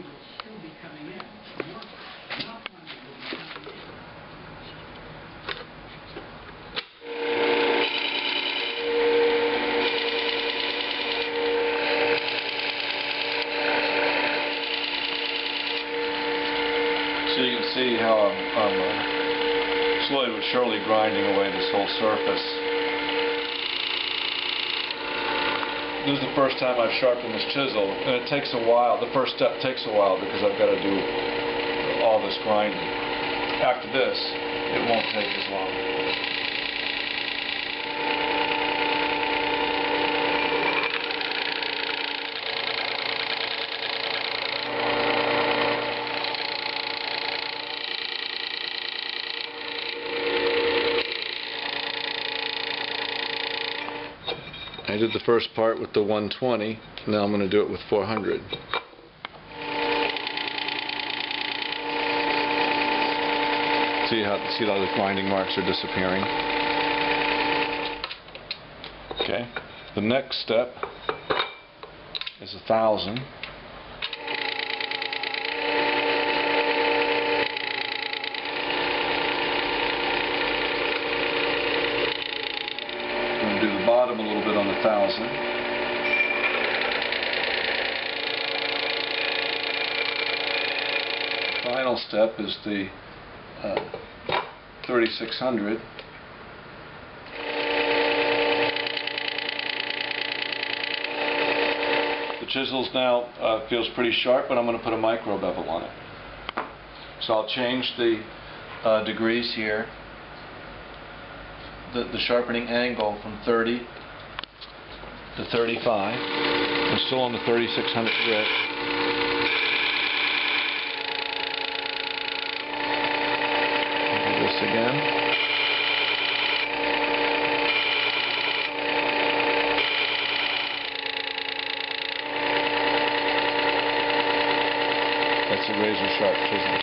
will still be coming in. More money will be coming in. So you can see how I'm slowly but surely grinding away this whole surface. This is the first time I've sharpened this chisel, and it takes a while. The first step takes a while because I've got to do all this grinding. After this, it won't take as long. I did the first part with the 120, now I'm going to do it with 400. See how the grinding marks are disappearing? Okay, the next step is 1,000. Do the bottom a little bit on the 1,000. Final step is the 3,600. The chisels now feels pretty sharp, but I'm going to put a micro bevel on it. So I'll change the degrees here. The sharpening angle from 30 to 35. I'm still on the 3,600 grit. Do this again. That's a razor sharp chisel.